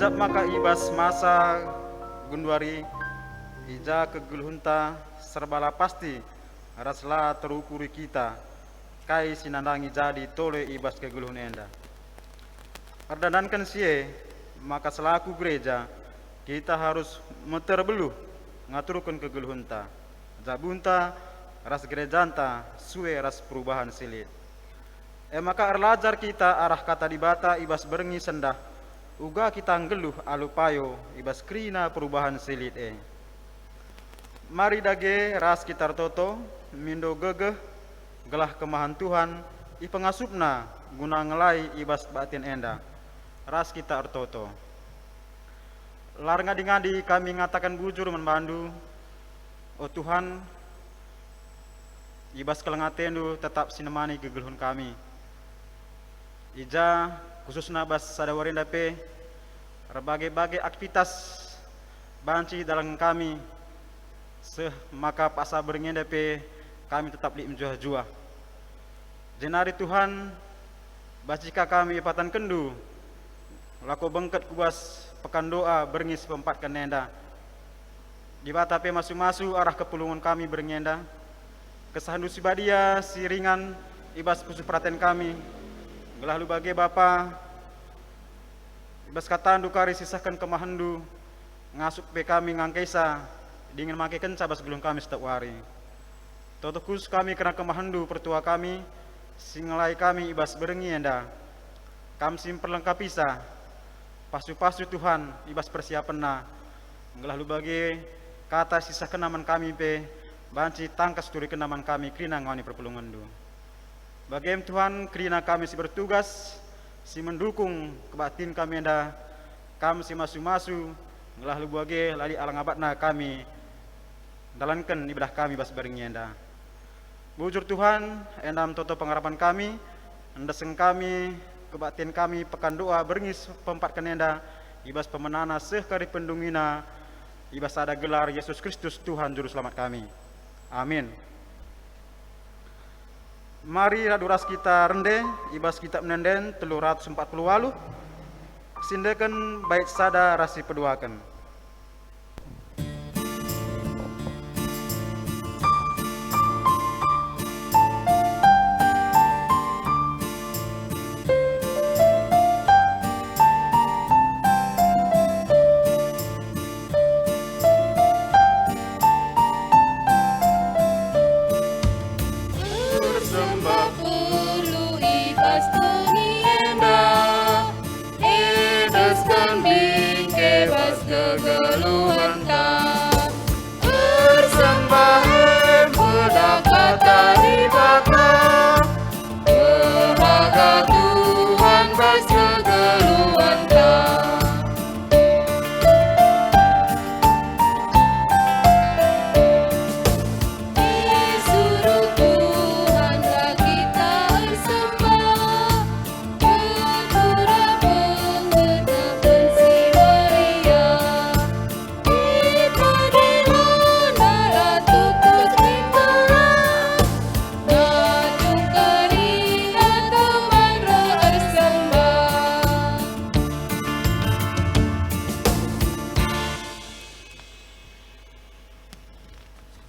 Ajak maka ibas masa gunduari ija keguluhunta serbala pasti raslah terukuri kita kai sinandangi jadi tole ibas keguluhun enda. Perdanankan sie maka selaku gereja kita harus meterbeluh ngaturkan keguluhunta jabunta ras gerejanta suwe ras perubahan silit. Maka arlajar kita arah kata dibata ibas berengi sendah uga kita nggeluh alupayo ibas krina perubahan silit Mari dage ras kita toto mindo gegeh gelah kemahan Tuhan i pengasupna guna ngelai ibas batin enda ras kita artoto. Lar ngadi-ngadi kami ngatakan bujur membandu oh Tuhan ibas kelengatendu tetap sinemani gegeluhun kami ija khususnya bas sadawarin dape berbagai aktivitas banci dalam kami maka paksa beringin dape kami tetap li menjuah-juah jenari Tuhan bacika kami ipatan kendu lako bengket kubas pekan doa beringis pempat kenenda di batape masu-masu arah kepulungan kami beringenda kesahandu sibadia siringan ibas pusu perhatian kami gelah lu bagi Bapa ibas katandu kari sisahkan kemahandu ngasuk pe kami ngangkesa dingin make kenca bas gelung kami setiap hari totokus kami kena kemahandu pertua kami singelai kami ibas berengi enda kami perlengkapi sa pasu-pasu Tuhan ibas persiapan na gelah lu bagi kata sisah kenaman kami pe banci tangkas turi kenaman kami krina ngani perpulungan du. Bagaim Tuhan krina kami si bertugas si mendukung kebatin kami enda kami si masu-masu ngelah lu bagi lali alang abatna kami dalankan ibadah kami bas baringi enda. Bujur Tuhan endam toto pengharapan kami endeseng kami kebatin kami pekan doa beringis pempat kenenda ibas pemenana sekari pendungina ibas ada gelar Yesus Kristus Tuhan juru selamat kami. Amin. Mari raduras kita rende ibas kita menenden 340 walu sindekan bait sada rasi peduakan.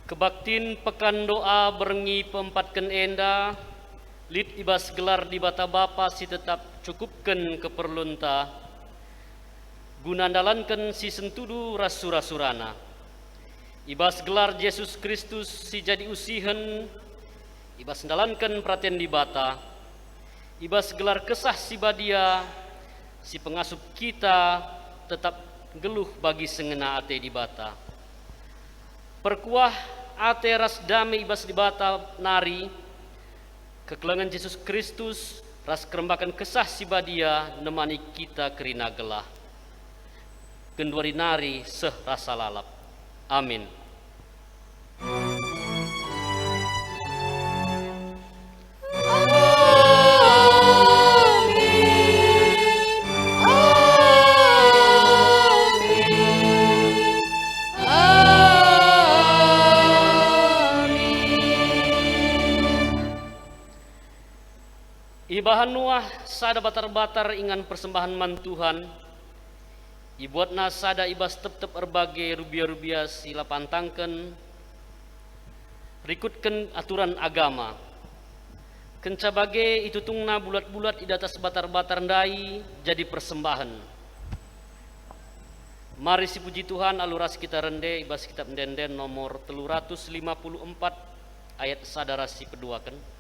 Kebaktin pekan doa berengi pempatkan enda lid ibas gelar di bata Bapa si tetap cukupkan keperlunta gunandalankan si sentudu rasura-surana ibas gelar Yesus Kristus si jadi usihen ibas ndalankan perhatian di bata ibas gelar kesah si badia si pengasup kita tetap geluh bagi sengena ate di bata perkuah ate ras damai ibas di bata nari kekelengan Yesus Kristus ras kerembakan kesah si badia nemani kita kerina gelah genduari nari seh rasa lalap amin. Ibahan nuah sada batar-batar ingan persembahan man Tuhan Ibuatna sada ibas tep-tep erbagai rubia-rubia sila pantangken, rikutkan aturan agama. Kenca bage itu tungna bulat-bulat di atas batar-batar ndai jadi persembahan. Mari si puji Tuhan aluras kita rende ibas kitab Denden nomor 354 ayat sadara si peduakan.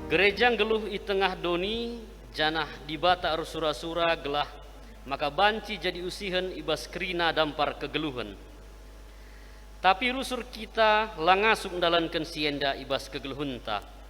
Gerejang geluh i tengah doni janah dibata sura-sura gelah maka banci jadi usihan ibas kerina dampar kegeluhan. Tapi rusur kita langasuk dalankan sienda ibas kegeluhunta.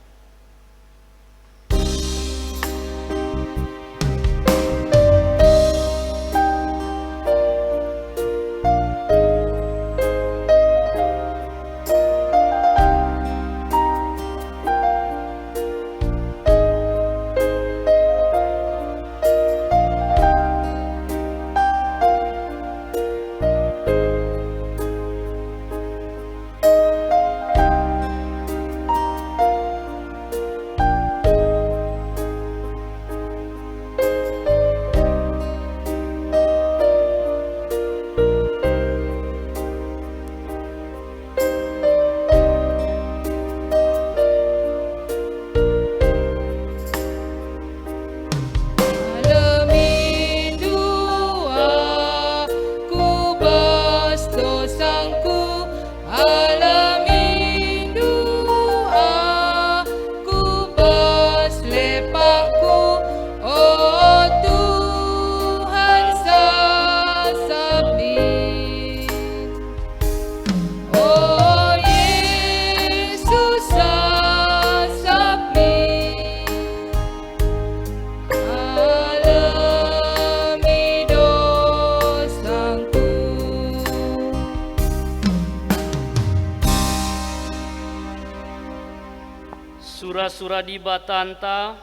Sura-sura di batanta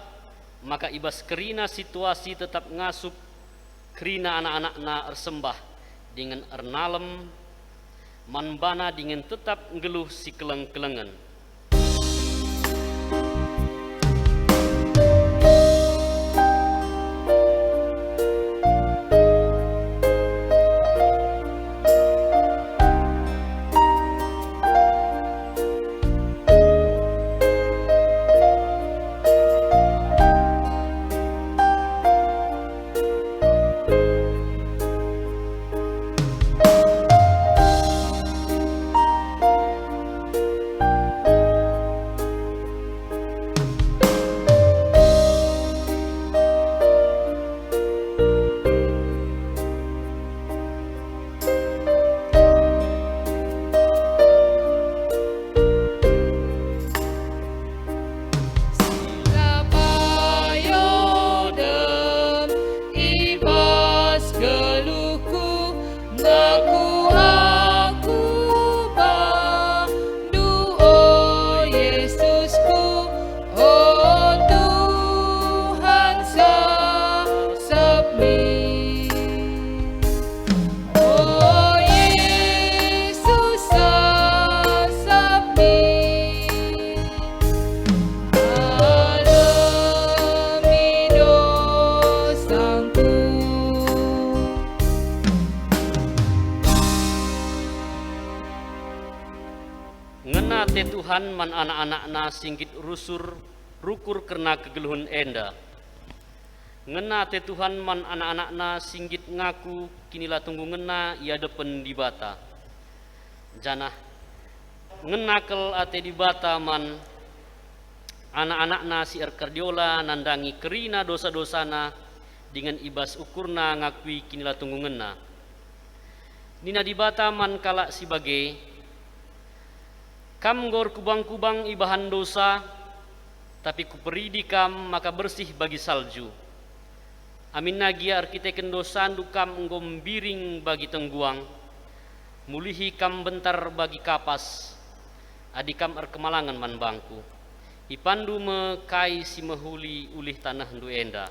maka ibas kerina situasi tetap ngasup kerina anak-anak na ersembah dengan ernalem manbana dengan tetap ngeluh si keleng-kelengen. Ngena te Tuhan man anak-anak na singgit rusur rukur kerna kegeluhun enda. Ngena te Tuhan man anak-anak na singgit ngaku kinilah tunggu ngena ia depen di bata. Janah ngenakel ate di bata man anak-anak na si erkardiola nandangi kerina dosa-dosana dengan ibas ukurna ngakui kinilah tunggu ngena. Nina di bata man kalak si bagai kam gor kubang-kubang ibahan dosa, tapi kuperidi kam maka bersih bagi salju. Amin nagia arkiteken dosa kam enggom biring bagi tengguang, mulihi kam bentar bagi kapas, adikam erkemalangan man bangku. Ipandu mekai si mehuli ulih tanah ndu enda.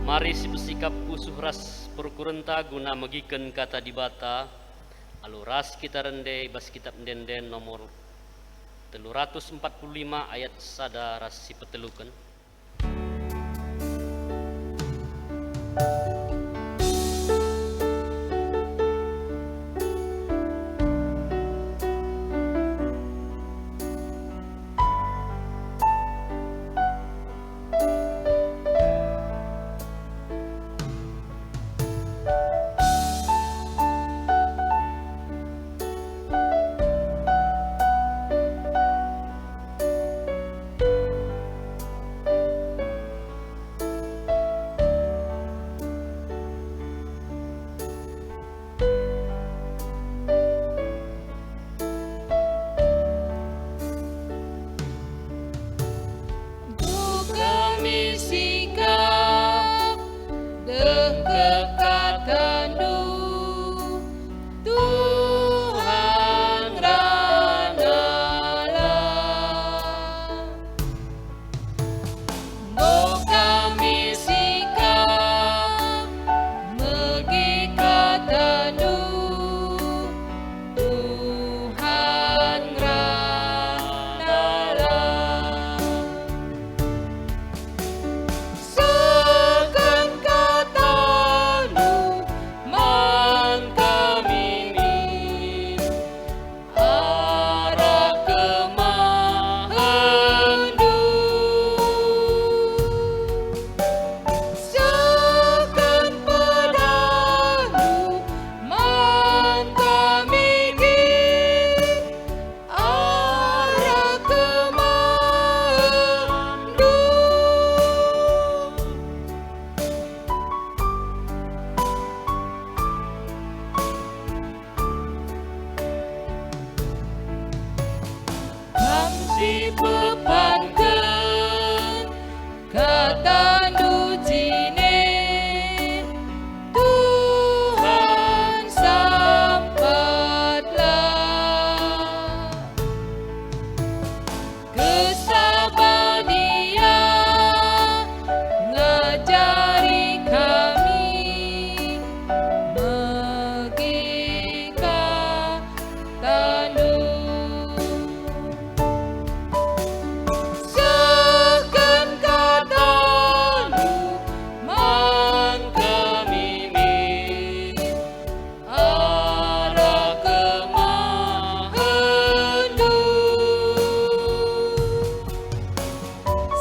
Mari si bersikap usuh ras perkurenta guna megiken kata di bata alu ras kita rende bas kitab denden nomor 345 ayat sada ras si peteluken. si pepangkeun kata nucine Tuhan sampatlah kesabadia ngajari kami megika tandu sekan katalu man kami arah kemahendu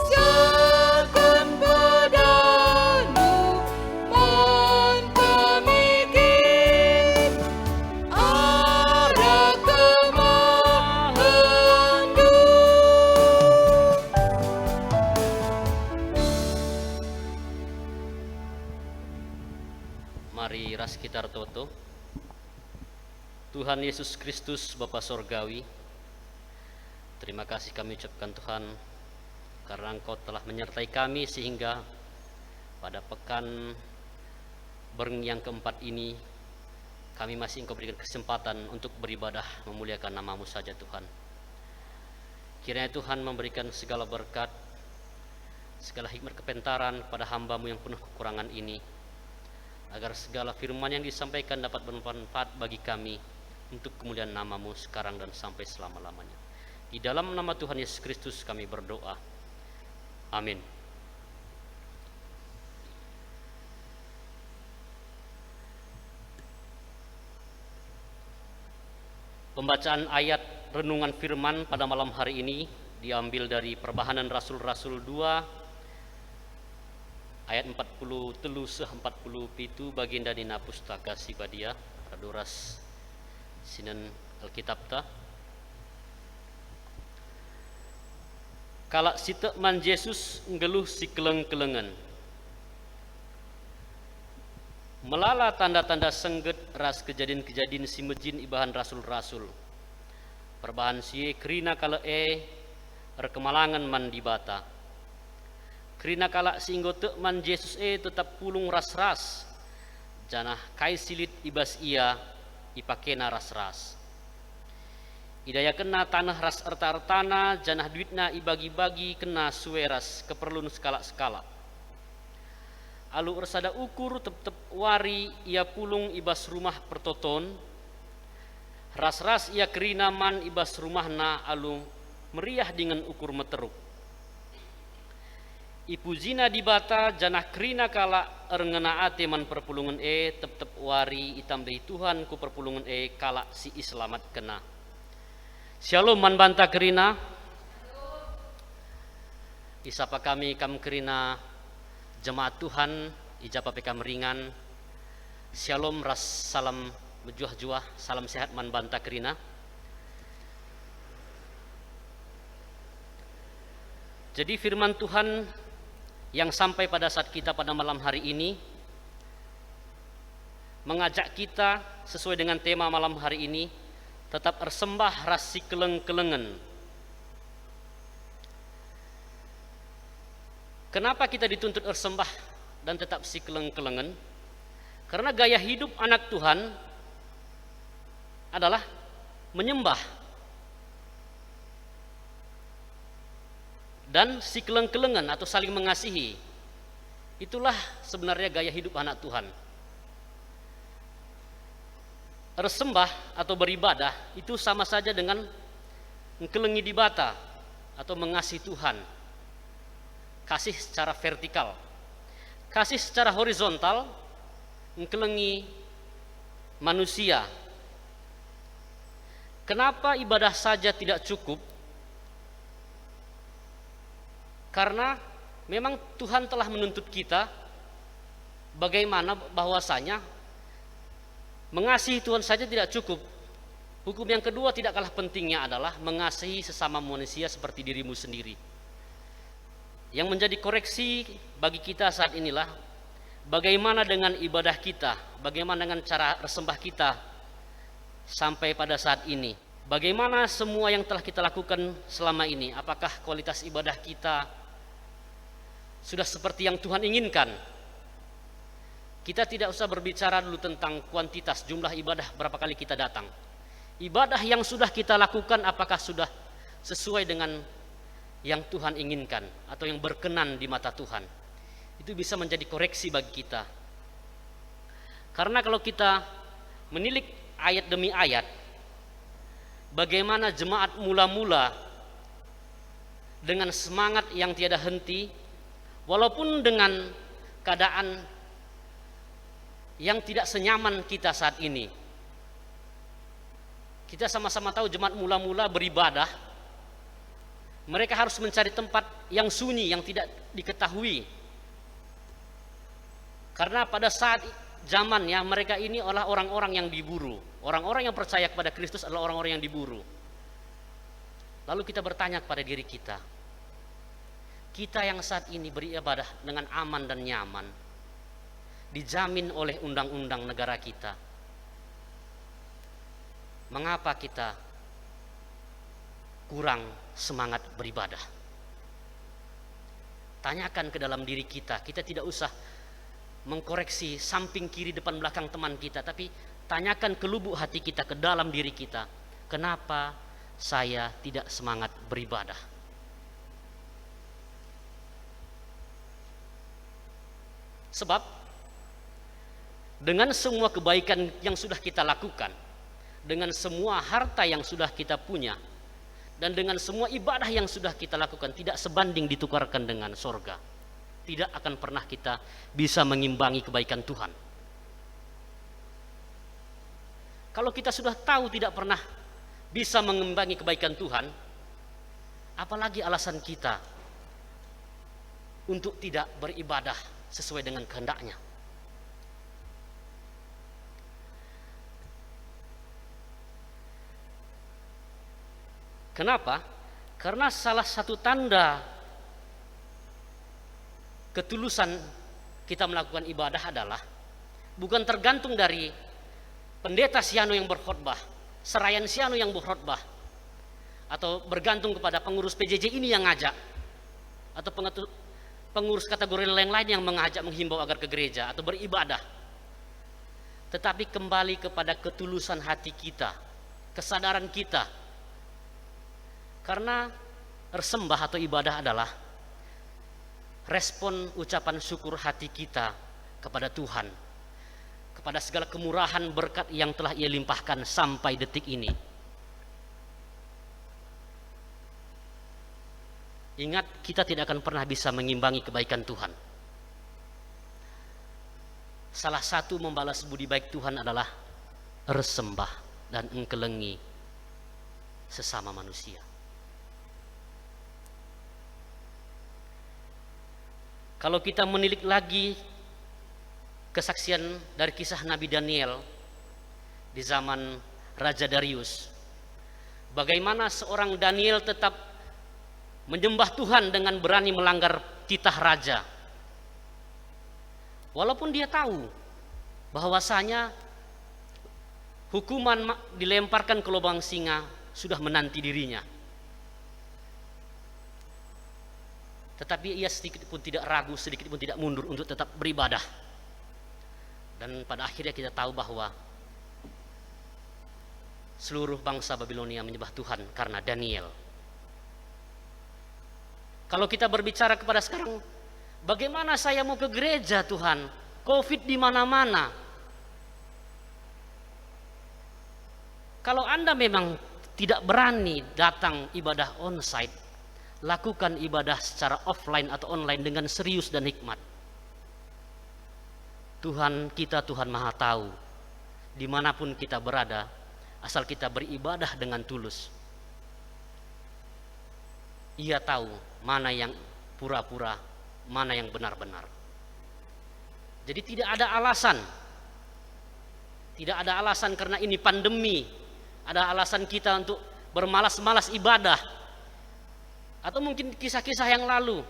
sekan padalu man kami arah kemahendu. Mari ras kita toto. Tuhan Yesus Kristus Bapa Sorgawi, terima kasih kami ucapkan Tuhan karena Engkau telah menyertai kami sehingga pada pekan Berng yang keempat ini kami masih Engkau berikan kesempatan untuk beribadah memuliakan nama-Mu saja Tuhan. Kiranya Tuhan memberikan segala berkat, segala hikmat kepentaran kepada hamba-Mu yang penuh kekurangan ini, agar segala firman yang disampaikan dapat bermanfaat bagi kami untuk kemuliaan nama-Mu sekarang dan sampai selama-lamanya. Di dalam nama Tuhan Yesus Kristus kami berdoa. Amin. Pembacaan ayat renungan firman pada malam hari ini diambil dari Perbahanan Rasul-Rasul 2 ayat 40 telu seh 40 pitu baginda dina pustaka Sibadia radoras sinen Alkitab ta. Kala siteman Yesus nggeluh si keleng-kelengan melala tanda-tanda sengget ras kejadian-kejadian si mejin ibahan rasul-rasul perbahan sie kerina kala rekemalangan man dibata kerina kala singgo tekman Yesus tetap pulung ras-ras janah kai silit ibas ia ipakena ras-ras idaya kena tanah ras erta-ertana janah duitna ibagi-bagi kena sueras keperluan skala-skala alu ersada ukur tep-tep wari ia pulung ibas rumah pertoton ras-ras ia kerina man ibas rumahna alu meriah dengan ukur meteruk ipu zina dibata janah kerina kala erngena ate man perpulungan tep-tep wari itambehi Tuhan ku perpulungan kala si islamat kena. Shalom man banta kerina. Isapa kami kam kerina jemaat Tuhan ijapa pekam ringan. Shalom ras salam bejuah-juah salam sehat man banta kerina. Jadi firman Tuhan yang sampai pada saat kita pada malam hari ini mengajak kita sesuai dengan tema malam hari ini tetap ersembah rasi keleng-kelengen. Kenapa kita dituntut ersembah dan tetap si keleng-kelengen? Karena gaya hidup anak Tuhan adalah menyembah dan si keleng-kelengan atau saling mengasihi. Itulah sebenarnya gaya hidup anak Tuhan. Bersembah atau beribadah itu sama saja dengan mengkelengi di bata atau mengasihi Tuhan. Kasih secara vertikal. Kasih secara horizontal mengkelengi manusia. Kenapa ibadah saja tidak cukup? Karena memang Tuhan telah menuntut kita bagaimana bahwasanya mengasihi Tuhan saja tidak cukup. Hukum yang kedua tidak kalah pentingnya adalah mengasihi sesama manusia seperti dirimu sendiri. Yang menjadi koreksi bagi kita saat inilah bagaimana dengan ibadah kita, bagaimana dengan cara bersembah kita sampai pada saat ini. bagaimana semua yang telah kita lakukan selama ini? Apakah kualitas ibadah kita sudah seperti yang Tuhan inginkan? Kita tidak usah berbicara dulu tentang kuantitas, jumlah ibadah berapa kali kita datang. Ibadah yang sudah kita lakukan apakah sudah sesuai dengan yang Tuhan inginkan atau yang berkenan di mata Tuhan? Itu bisa menjadi koreksi bagi kita. Karena kalau kita menilik ayat demi ayat, bagaimana jemaat mula-mula dengan semangat yang tiada henti, walaupun dengan keadaan yang tidak senyaman kita saat ini. Kita sama-sama tahu jemaat mula-mula beribadah, mereka harus mencari tempat yang sunyi, yang tidak diketahui. Karena pada saat zamannya mereka ini adalah orang-orang yang diburu. Orang-orang yang percaya kepada Kristus adalah orang-orang yang diburu. Lalu kita bertanya kepada diri kita, kita yang saat ini beribadah dengan aman dan nyaman, dijamin oleh undang-undang negara kita, mengapa kita kurang semangat beribadah? Tanyakan ke dalam diri kita. Kita tidak usah mengkoreksi samping kiri depan belakang teman kita, tapi tanyakan ke lubuk hati kita, ke dalam diri kita, kenapa saya tidak semangat beribadah? Sebab dengan semua kebaikan yang sudah kita lakukan, dengan semua harta yang sudah kita punya, dan dengan semua ibadah yang sudah kita lakukan, tidak sebanding ditukarkan dengan sorga. Tidak akan pernah kita bisa mengimbangi kebaikan Tuhan. Kalau kita sudah tahu tidak pernah bisa mengimbangi kebaikan Tuhan, apalagi alasan kita untuk tidak beribadah sesuai dengan kehendaknya? Kenapa? Karena salah satu tanda ketulusan kita melakukan ibadah adalah bukan tergantung dari pendeta siano yang berkhotbah, serayan siano yang berkhotbah, atau bergantung kepada pengurus PJJ ini yang ngajak, atau pengurus kategori lain-lain yang mengajak, menghimbau agar ke gereja atau beribadah. Tetapi kembali kepada ketulusan hati kita, kesadaran kita. Karena bersembah atau ibadah adalah respon ucapan syukur hati kita kepada Tuhan, kepada segala kemurahan berkat yang telah Ia limpahkan sampai detik ini. Ingat, kita tidak akan pernah bisa mengimbangi kebaikan Tuhan. Salah satu membalas budi baik Tuhan adalah bersembah dan engkelengi sesama manusia. Kalau kita menilik lagi kesaksian dari kisah Nabi Daniel di zaman Raja Darius, bagaimana seorang Daniel tetap menyembah Tuhan dengan berani melanggar titah raja, walaupun dia tahu bahwasanya hukuman dilemparkan ke lubang singa sudah menanti dirinya. Tetapi ia sedikit pun tidak ragu, sedikit pun tidak mundur untuk tetap beribadah. Dan pada akhirnya kita tahu bahwa seluruh bangsa Babilonia menyembah Tuhan karena Daniel. Kalau kita berbicara kepada sekarang, bagaimana saya mau ke gereja Tuhan? Covid di mana-mana. Kalau Anda memang tidak berani datang ibadah onsite, lakukan ibadah secara offline atau online dengan serius dan hikmat. Tuhan kita, Tuhan Maha Tahu, dimanapun kita berada, asal kita beribadah dengan tulus. Ia tahu mana yang pura-pura, mana yang benar-benar. Jadi tidak ada alasan. Tidak ada alasan karena ini pandemi. Ada alasan kita untuk bermalas-malas ibadah. Atau mungkin kisah-kisah yang lalu.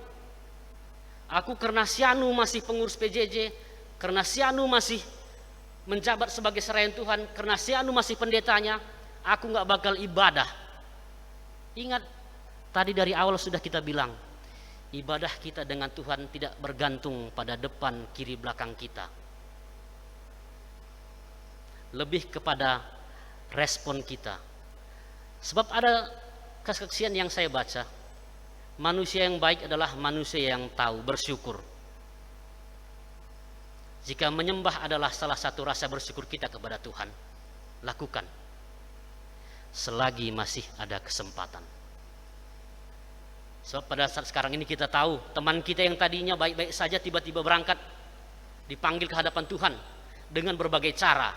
Aku karena sianu masih pengurus PJJ, karena sianu masih menjabat sebagai serayan Tuhan, karena sianu masih pendetanya, aku nggak bakal ibadah. Ingat, tadi dari awal sudah kita bilang, ibadah kita dengan Tuhan tidak bergantung pada depan, kiri, belakang kita. Lebih kepada respon kita. Sebab ada kesaksian yang saya baca, manusia yang baik adalah manusia yang tahu bersyukur. Jika menyembah adalah salah satu rasa bersyukur kita kepada Tuhan, lakukan selagi masih ada kesempatan. Sebab pada saat sekarang ini kita tahu, teman kita yang tadinya baik-baik saja tiba-tiba berangkat, dipanggil ke hadapan Tuhan dengan berbagai cara.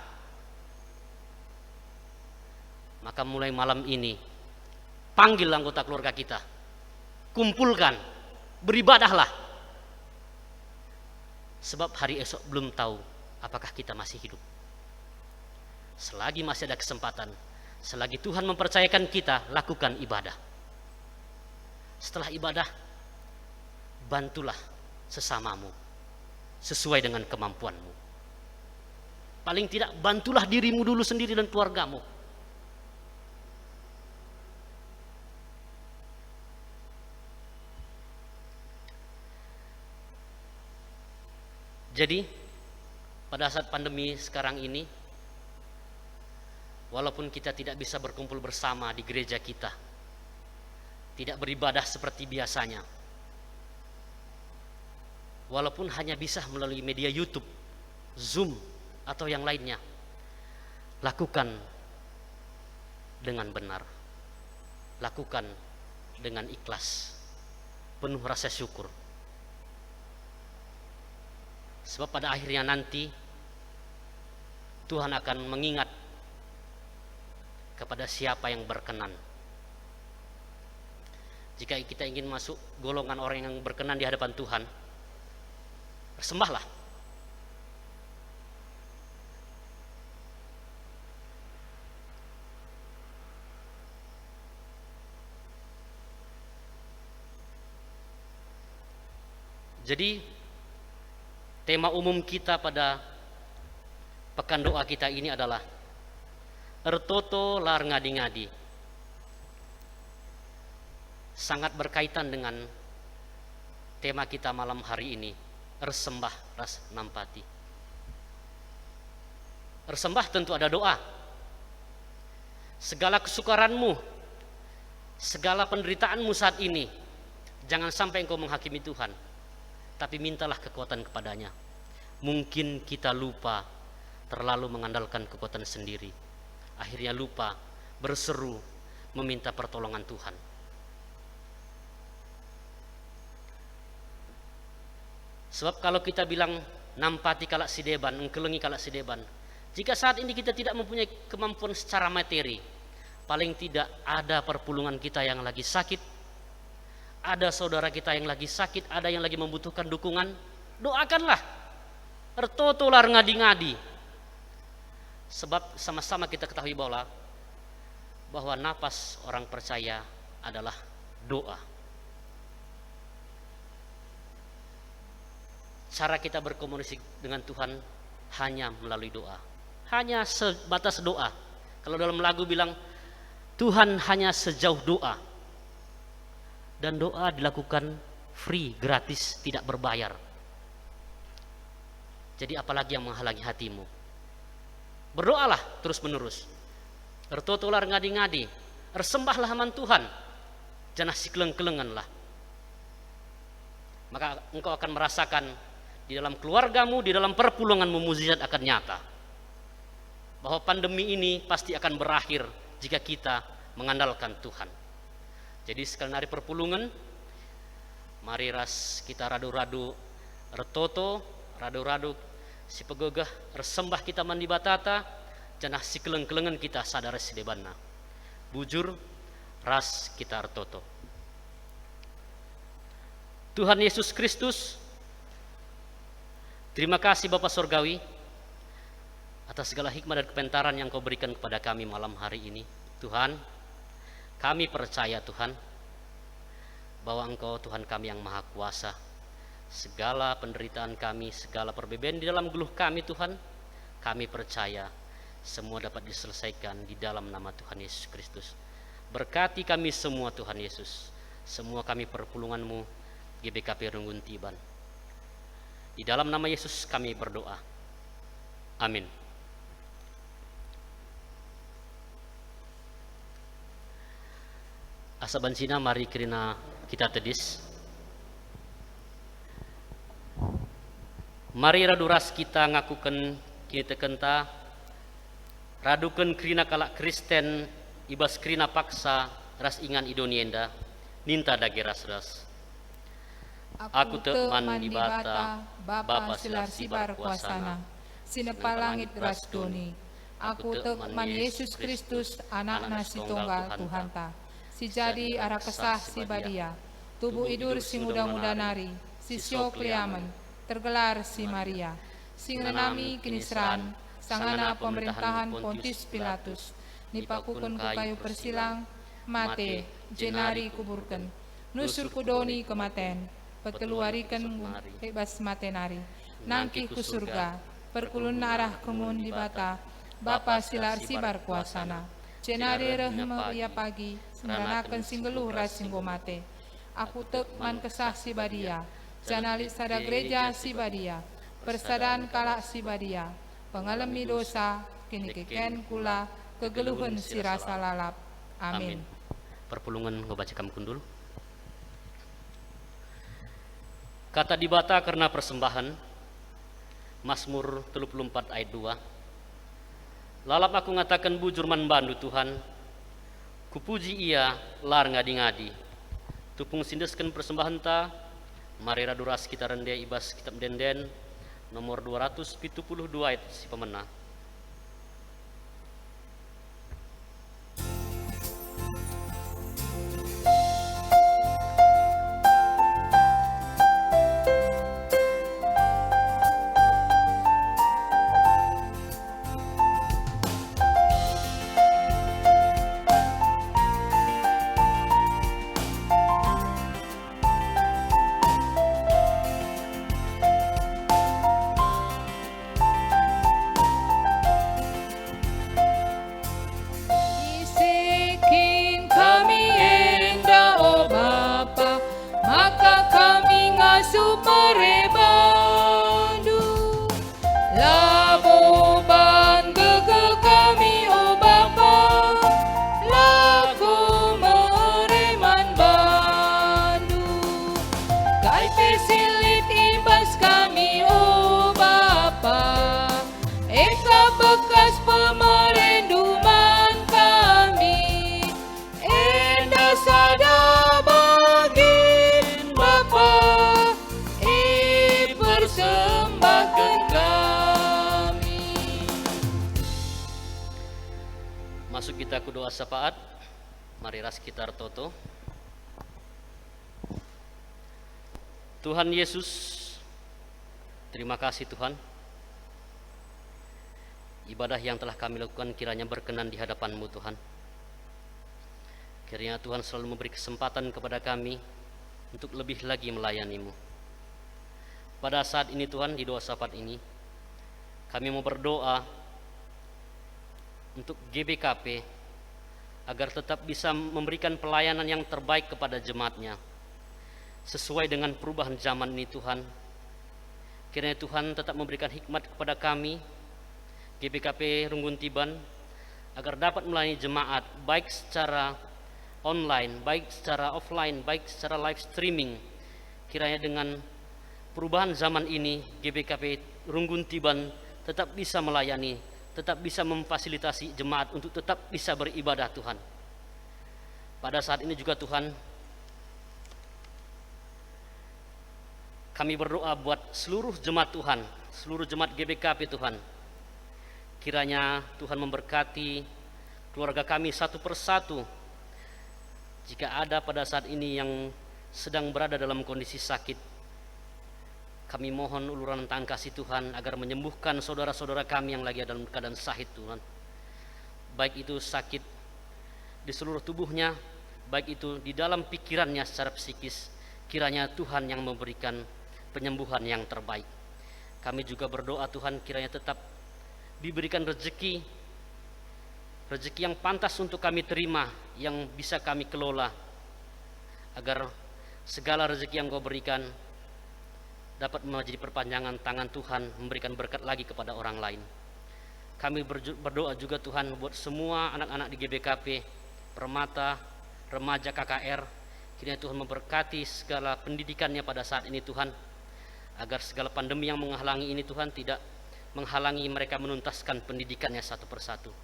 Maka mulai malam ini, panggil anggota keluarga kita, kumpulkan, beribadahlah. Sebab hari esok belum tahu apakah kita masih hidup. Selagi masih ada kesempatan, selagi Tuhan mempercayakan kita, lakukan ibadah. Setelah ibadah, bantulah sesamamu sesuai dengan kemampuanmu. Paling tidak, bantulah dirimu dulu sendiri dan keluargamu. Jadi pada saat pandemi sekarang ini, walaupun kita tidak bisa berkumpul bersama di gereja kita, tidak beribadah seperti biasanya, walaupun hanya bisa melalui media YouTube, Zoom, atau yang lainnya, lakukan dengan benar, lakukan dengan ikhlas, penuh rasa syukur. Sebab pada akhirnya nanti Tuhan akan mengingat kepada siapa yang berkenan. Jika kita ingin masuk golongan orang yang berkenan di hadapan Tuhan, bersembahlah. Jadi tema umum kita pada pekan doa kita ini adalah Ertoto lar ngadi-ngadi. Sangat berkaitan dengan tema kita malam hari ini, Ersembah ras nampati. Ersembah tentu ada doa. Segala kesukaranmu, segala penderitaanmu saat ini, jangan sampai engkau menghakimi Tuhan, tapi mintalah kekuatan kepadanya. Mungkin kita lupa, terlalu mengandalkan kekuatan sendiri, akhirnya lupa berseru meminta pertolongan Tuhan. Sebab kalau kita bilang nampati kalak sideban, engkelengi kalak sideban, jika saat ini kita tidak mempunyai kemampuan secara materi, paling tidak ada perpulungan kita yang lagi sakit, ada saudara kita yang lagi sakit, ada yang lagi membutuhkan dukungan, doakanlah. Ertoto lar ngadi-ngadi. Sebab sama-sama kita ketahui bahwa napas orang percaya adalah doa. Cara kita berkomunikasi dengan Tuhan hanya melalui doa, hanya sebatas doa. Kalau dalam lagu bilang Tuhan hanya sejauh doa, dan doa dilakukan free, gratis, tidak berbayar. Jadi apalagi yang menghalangi hatimu? Berdoalah terus menerus. Ertoto lar ngadi-ngadi, ersembahlah haman Tuhan, jangan sikeleng-kelenganlah. Maka engkau akan merasakan di dalam keluargamu, di dalam perpulunganmu, mukjizat akan nyata. Bahwa pandemi ini pasti akan berakhir jika kita mengandalkan Tuhan. Jadi sekalian hari perpulungan, mari ras kita radu-radu ertoto, radu-radu si pegogah ersembah kita mandi batata, janah si keleng-kelengan kita sadar si debanna. Bujur ras kita ertoto. Tuhan Yesus Kristus, terima kasih Bapa Surgawi atas segala hikmah dan kepentaran yang Kau berikan kepada kami malam hari ini. Tuhan, kami percaya Tuhan bahwa Engkau Tuhan kami yang Maha Kuasa. Segala penderitaan kami, segala perbedaan di dalam geluh kami Tuhan, kami percaya semua dapat diselesaikan di dalam nama Tuhan Yesus Kristus. Berkati kami semua Tuhan Yesus, semua kami perpulungan-Mu GBKP Runggun Tiban. Di dalam nama Yesus kami berdoa. Amin. Asa bansina mari kirina kita tedis. Mari raduras kita ngakukan kini tekenta radukan krina kalak Kristen ibas krina paksa ras ingan idonienda ninta dage ras. Aku te man di bata Bapa silar sibar kuasana sinepa langit ras doni. Aku te man Yesus Kristus anakna si tunggal Tuhan ta. Si jadi arah kesah si badia tubuh idur si muda-muda nari si sio kliamen tergelar si Maria sing renami kinisran sangana pemerintahan Pontius Pilatus nipakuken ku kayu persilang mate jenari kuburken nusur kudoni kematen pekeluariken bebas matenari nangki ku surga perkulun arah kemun di bata Bapa silar sibar kuasana jenari rehme ia pagi semranaken singgeluh rasinggo mate aku tek man kesah si badia janali sada gereja si badia persadaan kalak si badia pengalami dosa kini keken kula kegeluhan si rasa lalap. Amin. Perpulungan ngebacakan kundul. Kata dibata karena persembahan Mazmur 34 ayat 2. Lalap aku ngatakan bujur man bandu Tuhan, kupuji ia lar ngadi-ngadi. Tupung sindeskan persembahan ta, mari raduras kita rende ibas kitab denden nomor 272 ayat si pemenang. Isikin kami enda o Bapa, maka kami ngasuh merebandu. Laboban gegel kami o Bapa, laku mereman bandu. Kai pesilit ibas kami o Bapa, eka bekas pemerenduman kami, enda sada bagin Bapa, persembahkan kami. Masuk kita ku doa syafaat. Mari ras kita toto. Tuhan Yesus, terima kasih Tuhan. Ibadah yang telah kami lakukan kiranya berkenan di hadapan-Mu Tuhan. Kiranya Tuhan selalu memberi kesempatan kepada kami untuk lebih lagi melayani-Mu. Pada saat ini Tuhan, di doa syafaat ini, kami mau berdoa untuk GBKP agar tetap bisa memberikan pelayanan yang terbaik kepada jemaatnya sesuai dengan perubahan zaman ini Tuhan. Kiranya Tuhan tetap memberikan hikmat kepada kami GBKP Runggun Tiban agar dapat melayani jemaat baik secara online, baik secara offline, baik secara live streaming. Kiranya dengan perubahan zaman ini GBKP Runggun Tiban tetap bisa melayani, tetap bisa memfasilitasi jemaat untuk tetap bisa beribadah Tuhan. Pada saat ini juga Tuhan, kami berdoa buat seluruh jemaat Tuhan, seluruh jemaat GBKP Tuhan. Kiranya Tuhan memberkati keluarga kami satu persatu. Jika ada pada saat ini yang sedang berada dalam kondisi sakit, kami mohon uluran tangan kasih Tuhan agar menyembuhkan saudara-saudara kami yang lagi dalam keadaan sakit Tuhan. Baik itu sakit di seluruh tubuhnya, baik itu di dalam pikirannya secara psikis. Kiranya Tuhan yang memberikan penyembuhan yang terbaik. Kami juga berdoa Tuhan kiranya tetap diberikan rezeki rezeki yang pantas untuk kami terima, yang bisa kami kelola, agar segala rezeki yang Kau berikan dapat menjadi perpanjangan tangan Tuhan, memberikan berkat lagi kepada orang lain. Kami berdoa juga Tuhan buat semua anak-anak di GBKP, Permata, remaja KKR, kiranya Tuhan memberkati segala pendidikannya pada saat ini Tuhan, agar segala pandemi yang menghalangi ini Tuhan tidak menghalangi mereka menuntaskan pendidikannya satu persatu.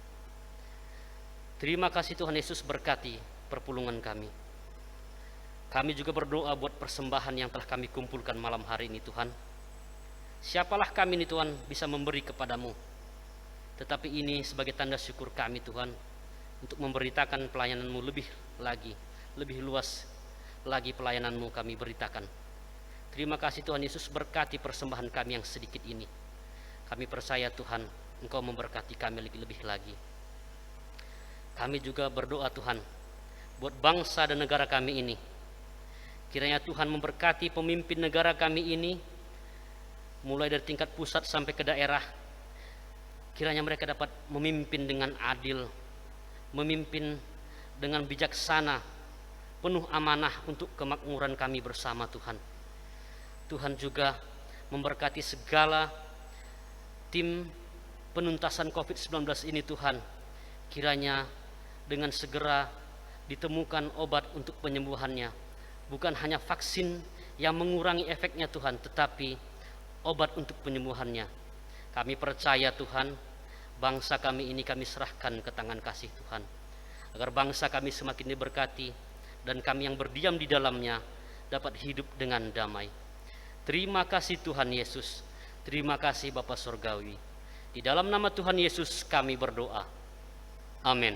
Terima kasih Tuhan Yesus, berkati perpulungan kami. Kami juga berdoa buat persembahan yang telah kami kumpulkan malam hari ini Tuhan. Siapalah kami ini Tuhan bisa memberi kepadamu, tetapi ini sebagai tanda syukur kami Tuhan, untuk memberitakan pelayananmu lebih lagi, lebih luas lagi pelayananmu kami beritakan. Terima kasih Tuhan Yesus, berkati persembahan kami yang sedikit ini. Kami percaya Tuhan, Engkau memberkati kami lebih lagi. Kami juga berdoa Tuhan buat bangsa dan negara kami ini. Kiranya Tuhan memberkati pemimpin negara kami ini, mulai dari tingkat pusat sampai ke daerah. Kiranya mereka dapat memimpin dengan adil, memimpin dengan bijaksana, penuh amanah untuk kemakmuran kami bersama Tuhan. Tuhan juga memberkati segala tim penuntasan COVID-19 ini Tuhan. Kiranya dengan segera ditemukan obat untuk penyembuhannya. Bukan hanya vaksin yang mengurangi efeknya Tuhan, tetapi obat untuk penyembuhannya. Kami percaya Tuhan, bangsa kami ini kami serahkan ke tangan kasih Tuhan, agar bangsa kami semakin diberkati dan kami yang berdiam di dalamnya dapat hidup dengan damai. Terima kasih Tuhan Yesus, terima kasih Bapa Surgawi. Di dalam nama Tuhan Yesus kami berdoa. Amin.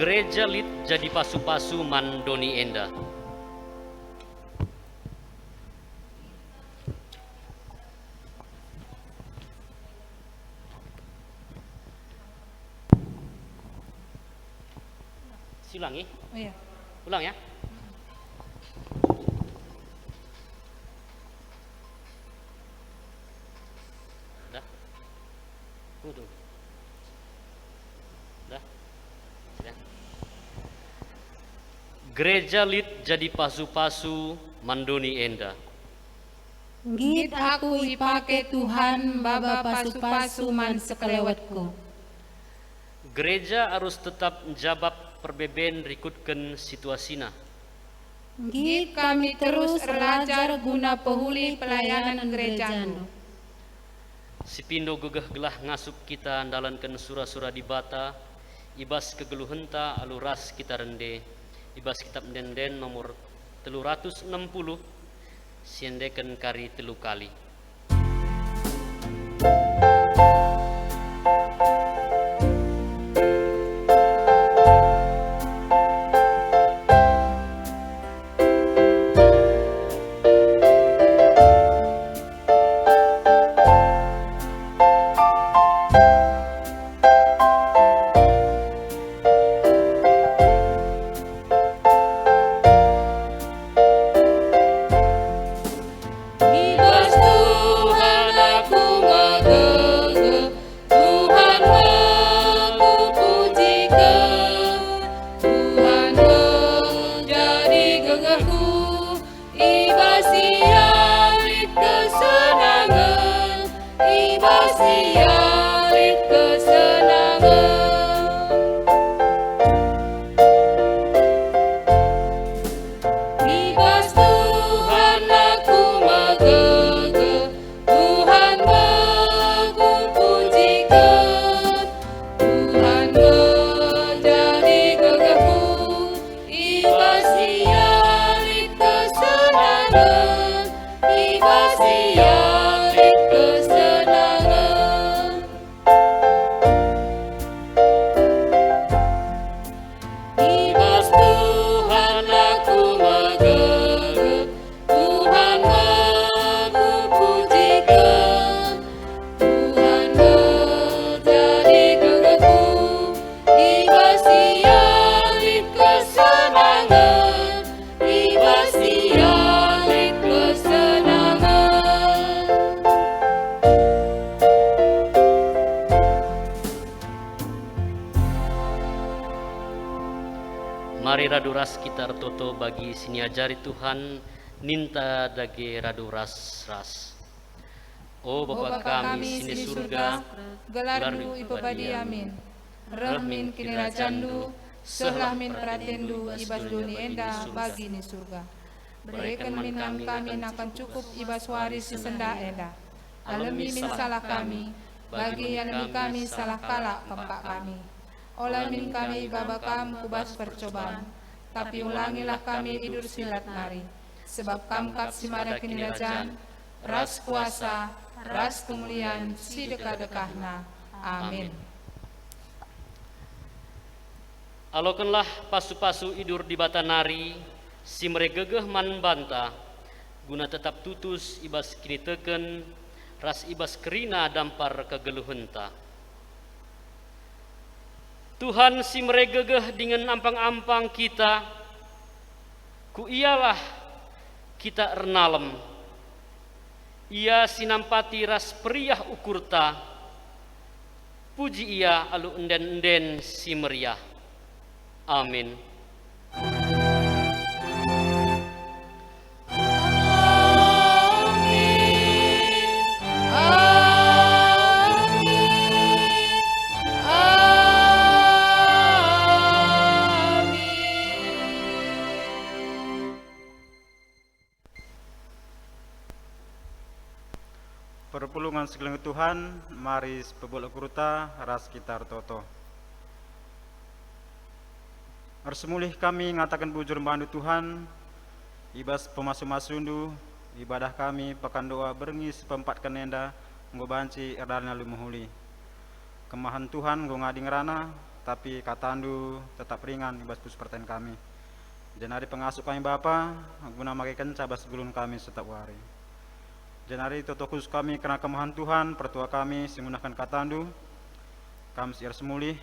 Gereja Lit Jadi Pasu-Pasu Mandoni Enda. Siulang ya? Oh iya. Ulang ya? Udah? Tunggu. Udah? Sudah? Gereja Lit Jadi Pasu-Pasu Mandoni Enda. Git aku ipake Tuhan baba pasu-pasu man sekelewatku. Gereja harus tetap menjabab perbeben rikutkan situasina. Git kami terus belajar guna pehuli pelayanan gereja. Sipindo gegeh gelah ngasup kita andalankan sura-sura di bata, ibas kegeluhenta aluras kita rende, ibas kitab denden nomor 360, siendeken kari 3 kali. Ibas siarit kesenangan. Ibas Tuhan aku megegeh, Tuhan pujikan, Tuhan menjadi gegehku. Ibas siarit kesenangan, ibas siarit kesenangan. Ibas Tuhan aku megegeh, Tuhan aku pujikan, Tuhan menjadi gegehku. Ibas siarit kesenangan, ibas siarit kesenangan. Mari raduras kita toto bagi siniajari Tuhan ninta dage raduras ras. O Bapa kami sini surga, gelardu ipabadi amin. Rahmin kini rajandu, selah min pratendu ibas duni enda bagi ni surga. Berikan minang kami akan cukup ibas waris senda enda. Alami min salah kami, bagi alami kami salah kala kempak kami. Olah min kami babakam kubas percobaan, tapi ulangilah kami idur silat nari. Sebab kam kap simada kinirajan, ras kuasa, ras kemuliaan, si dekah-dekahna. Amin. Alokenlah pasu-pasu idur di bata nari, si meregegeh man banta, guna tetap tutus ibas kini teken, ras ibas kerina dampar kegeluhenta. Tuhan si meregegeh dengan ampang-ampang kita, ku ialah kita ernalem. Ia sinampati ras periah ukurta, puji ia alu enden-enden si meriah. Amin. Perpulungan sekalian Tuhan, mari pebol kuruta ras kitar toto. Arsemulih kami ngatakan bujur bandu Tuhan, ibas pemasu-masundu, ibadah kami pakan doa berngis pempat kenenda, ngobanci erdalna lumuhuli. Kemahan Tuhan ngadi ngerana, tapi katandu tetap ringan ibas pusperten kami. Janari pengasuh kami Bapa, guna makikan cabas gulun kami setiap hari. Janari totokus kami karena kemahan Tuhan, pertua kami menggunakan katandu, kami siar semulih,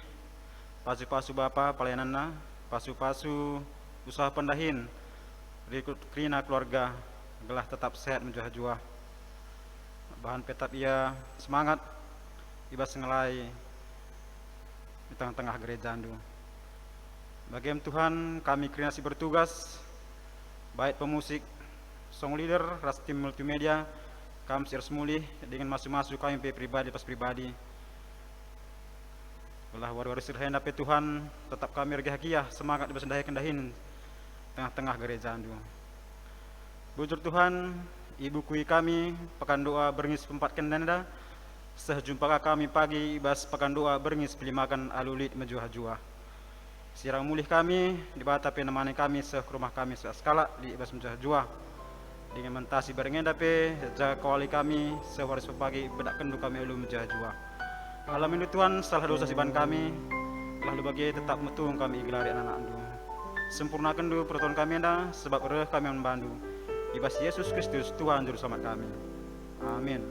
pasu-pasu Bapa pelayananna, pasu-pasu usaha pendahin, rikut krina keluarga, gelah tetap sehat menjuah-juah. Bahan petap ia semangat, ibas ngelai di tengah-tengah gereja andu. Bagian Tuhan kami kreasi bertugas, baik pemusik, song leader, ras tim multimedia, kami siar semulih dengan masuk-masuk kami pribadi pas pribadi. Belah waru-waru sirhen dapat Tuhan tetap kami regahakiah semangat bersendahi kendahin tengah-tengah gereja andu. Bujur Tuhan, ibu kui kami pekan doa berngis pempat kendanda, sehjumpa kami pagi ibas pekan doa berngis pelimakan alulit menjuah-juah. Sirang mulih kami di bata penemani kami seh rumah kami seaskala di ibas menjuah-juah. Dengan mentasi barengen dape jaga kawali kami sewaris pagi bedak kendu kami ulu menjuah-juah. Alamin Tuhan salah dosa siban kami, lalu bagi tetap metung kami igelari anak-anak andu. Sempurnakan du pertuan kami anda sebab reh kami membantu. Ibas Yesus Kristus Tuhan Juru Selamat kami. Amin.